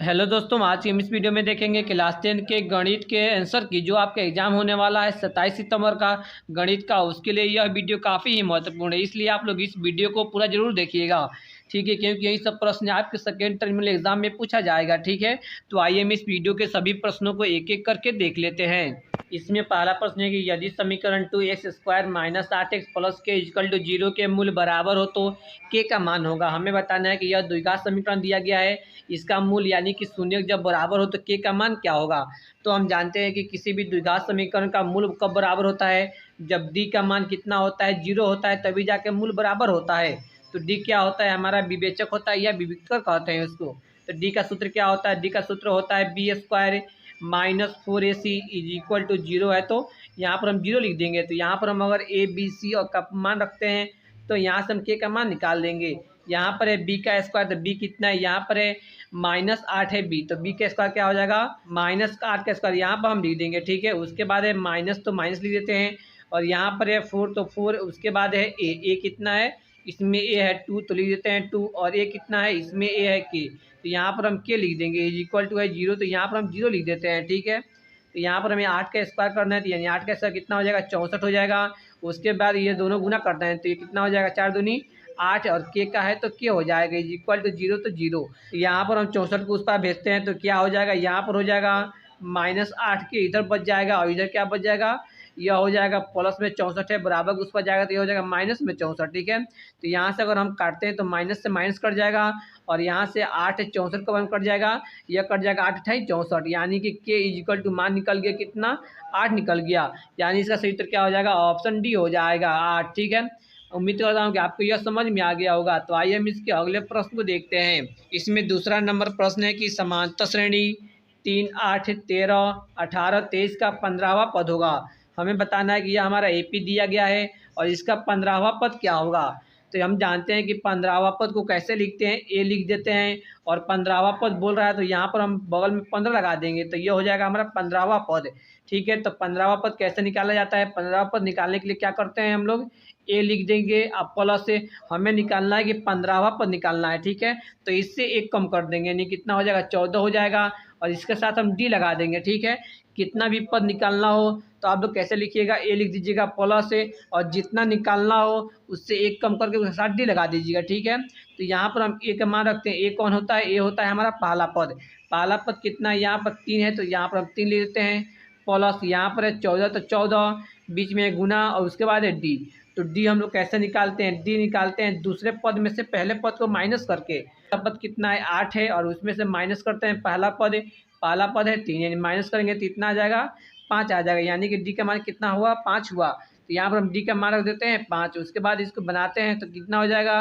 Hello दोस्तों, आज की हम इस वीडियो में देखेंगे क्लास 10 के गणित के आंसर की जो आपका एग्जाम होने वाला है 27 सितंबर का गणित का। उसके लिए यह वीडियो काफ़ी ही महत्वपूर्ण है, इसलिए आप लोग इस वीडियो को पूरा जरूर देखिएगा, ठीक है, क्योंकि यही सब प्रश्न आपके सेकेंड टर्मिनल एग्जाम में पूछा जाएगा। ठीक है, तो आइए हम इस वीडियो के सभी प्रश्नों को एक एक करके देख लेते हैं। इसमें पहला प्रश्न है कि यदि समीकरण 2x² - 8x + k = 0 के मूल्य बराबर हो तो k का मान होगा। हमें बताना है कि यह द्विघात समीकरण दिया गया है, इसका मूल्य यानी कि शून्य जब बराबर हो तो k का मान क्या होगा। तो हम जानते हैं कि किसी भी द्विघात समीकरण का मूल्य कब बराबर होता है, जब d का मान कितना होता है, 0 होता है, तभी जाके मूल्य बराबर होता है। तो d क्या होता है, हमारा विवेचक होता है या विविक्तर कहते हैं उसको। तो d का सूत्र क्या होता है, d का सूत्र होता है b² - 4ac = 0 है। तो यहाँ पर हम 0 लिख देंगे। तो यहाँ पर हम अगर a b c और का मान रखते हैं तो यहाँ से हम k का मान निकाल देंगे। यहाँ पर है b का स्क्वायर, तो b कितना है, यहाँ पर है -8 है b, तो b का स्क्वायर क्या हो जाएगा, -8 का स्क्वायर यहाँ पर हम लिख देंगे। ठीक है, उसके बाद है माइनस, तो माइनस लिख देते हैं। और यहाँ पर है 4, तो 4, उसके बाद है a कितना है, इसमें a है 2, तो लिख देते हैं 2, और a कितना है, इसमें a है k, तो यहाँ पर हम k लिख देंगे = है 0, तो यहाँ पर हम 0 लिख देते हैं। ठीक है, तो यहाँ पर हमें 8 का स्क्वायर करना है, तो यानी 8 का स्क्वायर कितना हो जाएगा, 64 हो जाएगा। उसके बाद ये दोनों गुना करते हैं तो ये कितना हो जाएगा, 4 दूनी 8, और k का है तो k हो जाएगा = 0, तो 0। तो यहाँ पर हम 64 को उस पर भेजते हैं तो क्या हो जाएगा, यहाँ पर हो जाएगा -8 के इधर बच जाएगा, और इधर क्या बच जाएगा, यह हो जाएगा प्लस में 64 है, बराबर उस पर जाएगा तो ये हो जाएगा माइनस में 64। ठीक है, तो यहाँ से अगर हम काटते हैं तो माइनस से माइनस कट जाएगा, और यहाँ से 8 64 का वन कट जाएगा, यह कट जाएगा 8 × 64, यानी कि k = मान निकल गया कितना, 8 निकल गया, यानी इसका सही उत्तर क्या हो जाएगा, ऑप्शन डी हो जाएगा 8। ठीक है, उम्मीद करता हूँ कि आपको यह समझ में आ गया होगा। तो आइए हम इसके अगले प्रश्न को देखते हैं। इसमें दूसरा नंबर प्रश्न है कि समांतर श्रेणी 3 8 13 18 23 का 15वां पद होगा। हमें बताना है कि यह हमारा AP दिया गया है और इसका 15वां पद क्या होगा। तो हम जानते हैं कि 15वां पद को कैसे लिखते हैं, A लिख देते हैं, और 15वां पद बोल रहा है तो यहाँ पर हम बगल में 15 लगा देंगे, तो ये हो जाएगा हमारा 15वां पद। ठीक है, तो 15वां पद कैसे निकाला जाता है, 15वां पद निकालने के लिए क्या करते हैं हम लोग, A लिख देंगे, अब प्लस से हमें निकालना है कि 15वां पद निकालना है। ठीक है, तो इससे एक कम कर देंगे, यानी कितना हो जाएगा, 14 हो जाएगा, और इसके साथ हम D लगा देंगे। ठीक है, कितना भी पद निकालना हो तो आप लोग कैसे लिखिएगा, A लिख दीजिएगा प्लस से, और जितना निकालना हो उससे एक कम करके उसके साथ D लगा दीजिएगा। ठीक है, तो यहाँ पर हम A का मान रखते हैं। A कौन होता है, A होता है हमारा पहला पद। पहला पद कितना है, यहाँ पर 3 है, तो यहाँ पर हम 3 ले लेते हैं, प्लस यहाँ पर है 14, तो 14 बीच में गुना, और उसके बाद है D। तो D हम लोग कैसे निकालते हैं, D निकालते हैं दूसरे पद में से पहले पद को माइनस करके। पद कितना है, 8 है, और उसमें से माइनस करते हैं पहला पद है 3, यानी माइनस करेंगे तो इतना आ जाएगा 5 आ जाएगा, यानी कि D का मान कितना हुआ, 5 हुआ। तो यहाँ पर हम D का मान रख देते हैं 5। उसके बाद इसको बनाते हैं तो कितना हो जाएगा,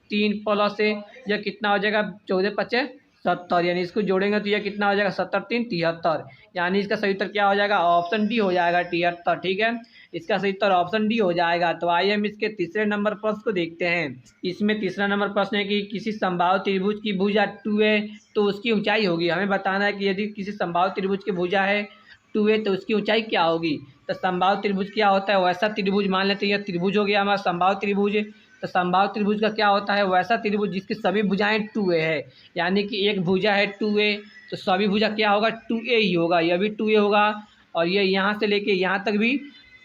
3 प्लस से यह कितना हो जाएगा, 14 × 5 = 70, यानी इसको जोड़ेंगे तो यह कितना हो जाएगा, 70 × 3 = 73, यानी इसका सही उत्तर क्या हो जाएगा, ऑप्शन डी हो जाएगा 73। ठीक है, इसका सही उत्तर ऑप्शन डी हो जाएगा। तो आइए हम इसके तीसरे नंबर प्रश्न को देखते हैं। इसमें तीसरा नंबर प्रश्न है कि किसी समबाहु त्रिभुज की भुजा 2 है तो उसकी ऊंचाई होगी। हमें बताना है कि यदि किसी समबाहु त्रिभुज की भुजा है 2 है तो उसकी ऊंचाई क्या होगी। तो समबाहु त्रिभुज क्या होता है, वैसा त्रिभुज, मान लेते हैं यह त्रिभुज हो गया हमारा समबाहु त्रिभुज। तो समबाहु त्रिभुज का क्या होता है, वैसा त्रिभुज जिसकी सभी भुजाएं 2a है, यानी कि एक भुजा है 2a तो सभी भुजा क्या होगा, 2a ही होगा, यह भी 2a होगा, और ये यहाँ से लेके यहाँ तक भी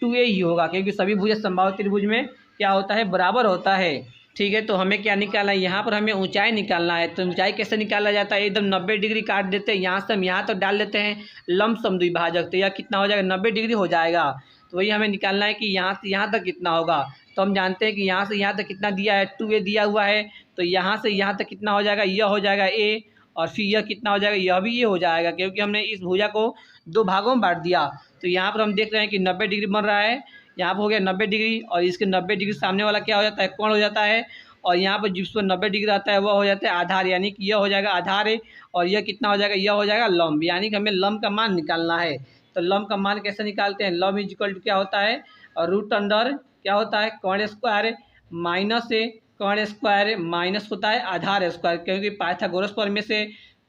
2a ही होगा, क्योंकि सभी भुजा समबाहु त्रिभुज में क्या होता है, बराबर होता है। ठीक है, तो हमें क्या निकालना है, यहाँ पर हमें ऊंचाई निकालना है। तो ऊंचाई कैसे निकाला जाता है, एकदम 90 डिग्री काट देते हैं, यहाँ से हम यहाँ तक डाल देते हैं लंबसम द्विभाजक, तो यह कितना हो जाएगा, 90 डिग्री हो जाएगा। तो वही हमें निकालना है कि यहाँ से यहाँ तक कितना होगा। तो हम जानते हैं कि यहाँ से यहाँ तक कितना दिया है, 2a दिया हुआ है, तो यहाँ से यहाँ तक कितना हो जाएगा, यह हो जाएगा a, और फिर यह कितना हो जाएगा, यह भी ये हो जाएगा, क्योंकि हमने इस भुजा को 2 भागों में बांट दिया। तो यहाँ पर हम देख रहे हैं कि 90 डिग्री बन रहा है, यहाँ पर हो गया 90 डिग्री, और इसके 90 डिग्री सामने वाला क्या हो जाता है, कोण हो जाता है, और यहाँ पर जिस पर 90 डिग्री आता है वह हो जाता है आधार, यानी कि यह हो जाएगा आधार है, और यह कितना हो जाएगा, यह हो जाएगा लंब, यानी कि हमें लंब का मान निकालना है। तो लंब का मान कैसे निकालते हैं, लंब = क्या होता है, रूट अंडर क्या होता है, कोण स्क्वायर माइनस से कोण स्क्वायर माइनस होता है आधार स्क्वायर, क्योंकि पाइथागोरस प्रमेय से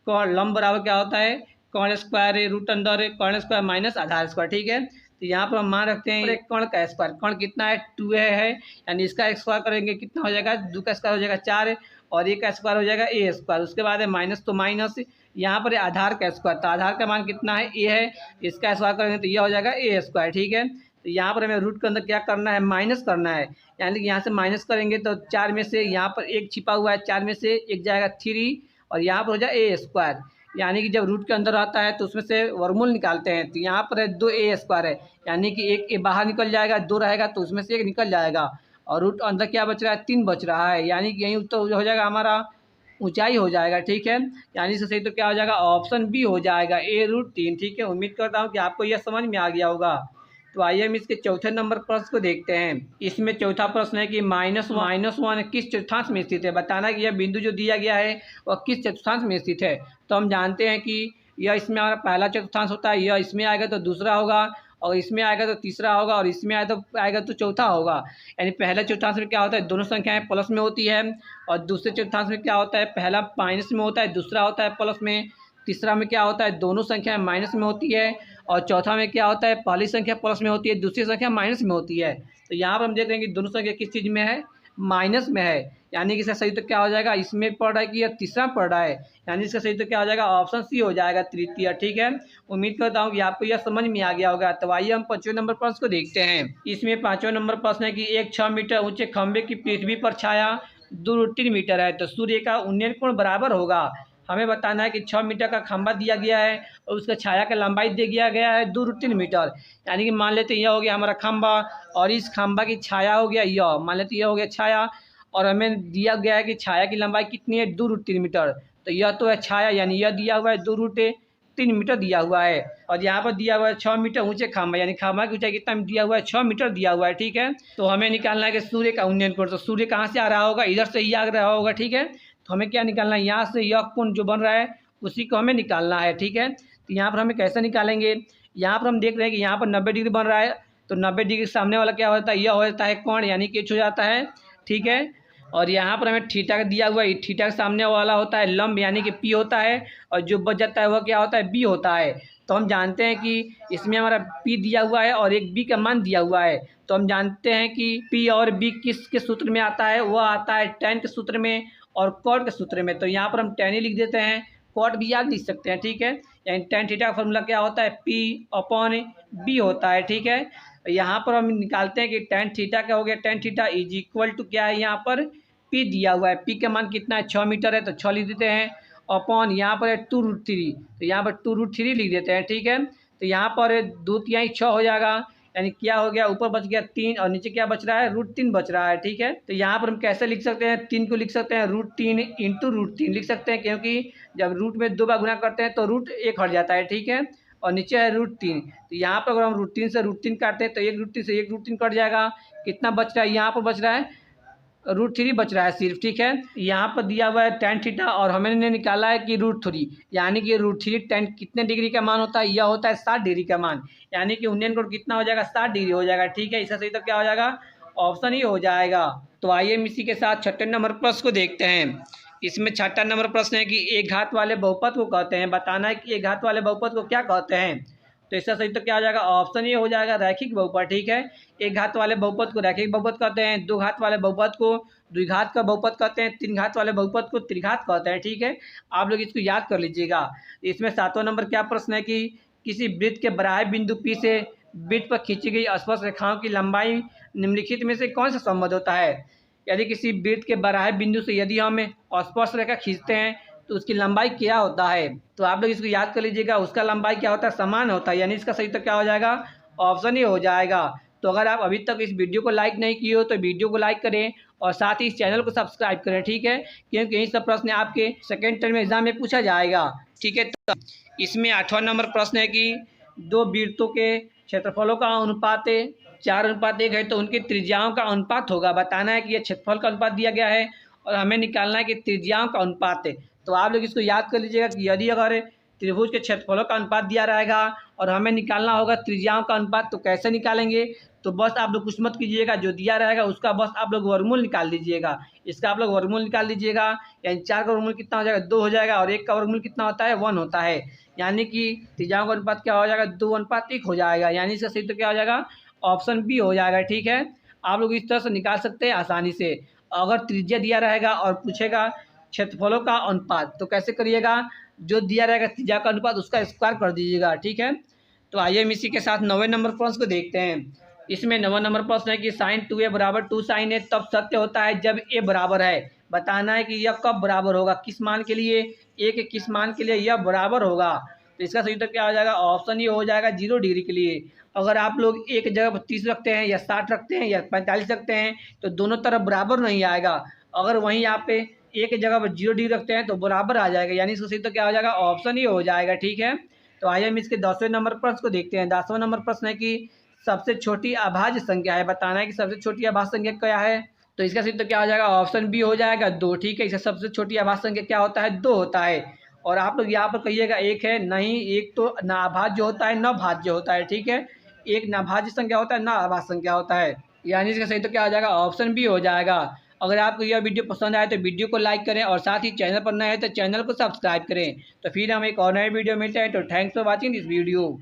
लंब बराबर क्या होता है, कोण स्क्वायर रूट अंडर कोण स्क्वायर माइनस आधार स्क्वायर। ठीक है, तो यहाँ पर हम मान रखते हैं एक कोण का स्क्वायर, कोण कितना है, 2a है, यानी इसका स्क्वायर करेंगे कितना हो जाएगा, 2 का स्क्वायर हो जाएगा 4, और a का स्क्वायर हो जाएगा a स्क्वायर, उसके बाद है माइनस, तो माइनस यहाँ पर आधार का स्क्वायर, तो आधार का मान कितना है, ए है, इसका स्क्वायर करेंगे तो यह हो जाएगा ए स्क्वायर। ठीक है, तो यहाँ पर हमें रूट के अंदर क्या करना है, माइनस करना है, यानी कि यहाँ से माइनस करेंगे तो 4 में से यहाँ पर एक छिपा हुआ है, 4 में से एक जाएगा 3 और यहाँ पर हो जाए ए स्क्वायर। यानी कि जब रूट के अंदर आता है तो उसमें से वर्गमूल निकालते हैं, तो यहाँ पर है 2a स्क्वायर है, यानी कि एक ए बाहर निकल जाएगा, 2 रहेगा तो उसमें से एक निकल जाएगा और रूट अंदर क्या बच रहा है, 3 बच रहा है, यानी कि यही उत्तर हो जाएगा हमारा ऊंचाई हो जाएगा। ठीक है, यानी इससे सही तो क्या हो जाएगा, ऑप्शन बी हो जाएगा, a√3। ठीक है, उम्मीद करता हूँ कि आपको यह समझ में आ गया होगा। तो आइए हम इसके चौथे नंबर प्रश्न को देखते हैं। इसमें चौथा प्रश्न है कि -1 किस चतुर्थांश में स्थित है, बताना कि यह बिंदु जो दिया गया है वह किस चतुर्थांश में स्थित है। तो हम जानते हैं कि यह इसमें हमारा पहला चतुर्थांश होता है, यह इसमें आएगा तो दूसरा होगा, और इसमें आएगा तो तीसरा होगा, और इसमें आएगा तो चौथा होगा। यानी पहले चतुर्थांश में क्या होता है, दोनों संख्याएं प्लस में होती है, और दूसरे चतुर्थांश में क्या होता है, पहला माइनस में होता है, दूसरा होता है प्लस में, तीसरा में क्या होता है, दोनों संख्याएं माइनस में होती है, और चौथा में क्या होता है, पहली संख्या प्लस में होती है, दूसरी संख्या माइनस में होती है। तो यहाँ पर हम देख रहे हैं कि दोनों संख्या किस चीज़ में है, माइनस में है, यानी कि इसका सही तो क्या हो जाएगा, इसमें पढ़ रहा है कि यह तीसरा पढ़ रहा है, यानी इसका सही तो क्या हो जाएगा, ऑप्शन सी हो जाएगा, तृतीय। ठीक है, उम्मीद करता हूँ कि आपको यह समझ में आ गया होगा। तो आइए हम 5वें नंबर प्रश्न को देखते हैं। इसमें 5वां नंबर प्रश्न है कि एक 6 मीटर ऊंचे खंभे की पृथ्वी पर छाया 2√3 मीटर है, तो सूर्य का उन्नयन कोण बराबर होगा। हमें बताना है कि 6 मीटर का खंभा दिया गया है और उसका छाया का लंबाई दिया गया है 2√3 मीटर, यानी कि मान लेते हैं यह हो गया हमारा खंभा और इस खंभा की छाया हो गया यह, मान लेते यह हो गया छाया, और हमें दिया गया है कि छाया की लंबाई कितनी है, 2√3 मीटर। तो यह तो है छाया, यानी यह दिया हुआ है 2√3 मीटर दिया हुआ है, और यहाँ पर दिया हुआ है 6 मीटर ऊंचे खंभा, यानी खंभा की ऊंचाई कितना दिया हुआ है, 6 मीटर दिया हुआ है। ठीक है, तो हमें निकालना है कि सूर्य का उन्नयन कोण, तो सूर्य कहाँ से आ रहा होगा, इधर से ही आ रहा होगा। ठीक है, तो हमें क्या निकालना है, यहाँ से यह कोण जो बन रहा है उसी को हमें निकालना है। ठीक है, तो यहाँ पर हमें कैसे निकालेंगे, यहाँ पर हम देख रहे हैं कि यहाँ पर 90 डिग्री बन रहा है, तो 90 डिग्री सामने वाला क्या होता है, यह हो जाता है कोण, यानी कि एच हो जाता है। ठीक है, और यहाँ पर हमें थीटा का दिया हुआ है, थीटा के सामने वाला होता है लंब, यानी कि पी होता है, और जो बच जाता है वह क्या होता है, बी होता है। तो हम जानते हैं कि इसमें हमारा पी दिया हुआ है और एक बी का मान दिया हुआ है, तो हम जानते हैं कि पी और बी किसके सूत्र में आता है, वह आता है tan के सूत्र में और कॉट के सूत्र में। तो यहाँ पर हम tan ही लिख देते हैं, कॉट भी याद लिख सकते हैं। ठीक है, यानी tan थीटा का फॉर्मूला क्या होता है, P/B होता है। ठीक है, यहाँ पर हम निकालते हैं कि tan थीटा क्या हो गया, tan theta is equal to क्या है, यहाँ पर P दिया हुआ है, P का मान कितना है, 6 मीटर है, तो 6 लिख देते हैं, अपॉन यहाँ पर है 2√3, तो यहाँ पर 2√3 लिख देते हैं। ठीक है, तो यहाँ पर 2×3 6 हो जाएगा, यानी क्या हो गया, ऊपर बच गया 3 और नीचे क्या बच रहा है, √3 बच रहा है। ठीक है, तो यहाँ पर हम कैसे लिख सकते हैं, 3 को लिख सकते हैं √3 × √3 लिख सकते हैं, क्योंकि जब रूट में 2 बार गुना करते हैं तो रूट 1 हट जाता है। ठीक है, और नीचे है √3, तो यहाँ पर अगर हम √3 से √3 काटते हैं तो एक √3 से एक √3 कट जाएगा, कितना बच रहा है, यहाँ पर बच रहा है √3 बच रहा है सिर्फ। ठीक है, यहाँ पर दिया हुआ है tan थीटा और हमने निकाला है कि √3, यानी कि √3 tan कितने डिग्री का मान होता है, यह होता है 60 डिग्री का मान, यानी कि उन्नयन कोण कितना हो जाएगा, 60 डिग्री हो जाएगा। ठीक है, इसका सही तो क्या हो जाएगा, ऑप्शन ही हो जाएगा। तो आइए हम इसी के साथ 6ठे नंबर प्रश्न को देखते हैं। इसमें 6ठा नंबर प्रश्न है कि एक घात वाले बहुपद को कहते हैं, बताना है कि एक घात वाले बहुपद को क्या कहते हैं। तो इसका सही तो क्या हो जाएगा, ऑप्शन ये हो जाएगा रैखिक बहुपद। ठीक है, एक घात वाले बहुपद को रैखिक बहुपद कहते हैं, 2 घात वाले बहुपद को द्विघात का बहुपद कहते हैं, 3 घात वाले बहुपद को त्रिघात कहते हैं। ठीक है, आप लोग इसको याद कर लीजिएगा। इसमें 7वां नंबर क्या प्रश्न है कि किसी वृत्त के बाह्य बिंदु P से वृत्त पर खींची गई स्पर्श रेखाओं की लंबाई निम्नलिखित में से कौन सा संबंध होता है। यदि किसी वृत्त के बाह्य बिंदु से यदि हम स्पर्श रेखा खींचते हैं तो उसकी लंबाई क्या होता है, तो आप लोग इसको याद कर लीजिएगा, उसका लंबाई क्या होता है, समान होता है, यानी इसका सही तो क्या हो जाएगा, ऑप्शन ही हो जाएगा। तो अगर आप अभी तक इस वीडियो को लाइक नहीं किए हो तो वीडियो को लाइक करें और साथ ही इस चैनल को सब्सक्राइब करें। ठीक है, क्योंकि यही सब प्रश्न आपके सेकेंड टर्म एग्जाम में पूछा जाएगा। ठीक है, तो इसमें 8वां नंबर प्रश्न है कि 2 वृत्तों के क्षेत्रफलों का अनुपात 4:1 है, तो उनकी त्रिज्याओं का अनुपात होगा। बताना है कि यह क्षेत्रफल का अनुपात दिया गया है और हमें निकालना है कि त्रिज्याओं का अनुपात है। तो आप लोग इसको याद कर लीजिएगा कि यदि अगर त्रिभुज के क्षेत्रफलों का अनुपात दिया रहेगा और हमें निकालना होगा त्रिज्याओं का अनुपात, तो कैसे निकालेंगे, तो बस आप लोग कुछ मत कीजिएगा, जो दिया रहेगा उसका बस आप लोग वर्गमूल निकाल लीजिएगा। इसका आप लोग वर्गमूल निकाल लीजिएगा, यानी 4 का वर्गमूल कितना हो जाएगा, 2 हो जाएगा, और 1 का वर्गमूल कितना होता है, 1 होता है, यानी कि त्रिज्याओं का अनुपात क्या हो जाएगा, 2:1 हो जाएगा, यानी इसका सही तो क्या हो जाएगा, ऑप्शन बी हो जाएगा। ठीक है, आप लोग इस तरह से निकाल सकते हैं आसानी से। अगर त्रिज्या दिया रहेगा और पूछेगा क्षेत्रफलों का अनुपात, तो कैसे करिएगा, जो दिया रहेगा त्रिज्या का अनुपात उसका स्क्वायर कर दीजिएगा, ठीक है। तो आइए हम इसी के साथ 9वें नंबर प्रश्न को देखते हैं। इसमें 9वां नंबर प्रश्न है कि साइन 2a बराबर 2 साइन ए तब सत्य होता है जब ए बराबर है। बताना है कि यह कब बराबर होगा, किस मान के लिए, ए के किस मान के लिए यह बराबर होगा। तो इसका सही उत्तर क्या हो जाएगा, ऑप्शन ये हो जाएगा 0 डिग्री के लिए। अगर आप लोग एक जगह 30 रखते हैं या 60 रखते हैं या 45 रखते हैं तो दोनों तरफ बराबर नहीं आएगा। अगर वहीं आप पे एक जगह पर 0 डिग्री रखते हैं तो बराबर आ जाएगा, यानी इसका सही उत्तर क्या हो जाएगा, ऑप्शन ही हो जाएगा, ठीक है। तो आइए हम इसके 10वें नंबर प्रश्न को देखते हैं। 10वां नंबर प्रश्न है कि सबसे छोटी अभाज्य संख्या है। बताना है कि सबसे छोटी अभाज्य संख्या क्या है। तो इसका सही उत्तर क्या हो जाएगा, ऑप्शन बी हो जाएगा 2, ठीक है। इसका सबसे छोटी अभाज्य संख्या क्या होता है, 2 होता है। और आप लोग यहाँ पर कहिएगा 1 है, नहीं, एक तो ना अभाज्य होता है ना भाज्य होता है, ठीक है। एक ना भाज्य संख्या होता है ना अभाज्य संख्या होता है, यानी इसका सही तो क्या हो जाएगा, ऑप्शन बी हो जाएगा। अगर आपको यह वीडियो पसंद आए तो वीडियो को लाइक करें और साथ ही चैनल पर नए हैं तो चैनल को सब्सक्राइब करें। तो फिर हम एक और नए वीडियो मिलते हैं। तो thanks for watching this video.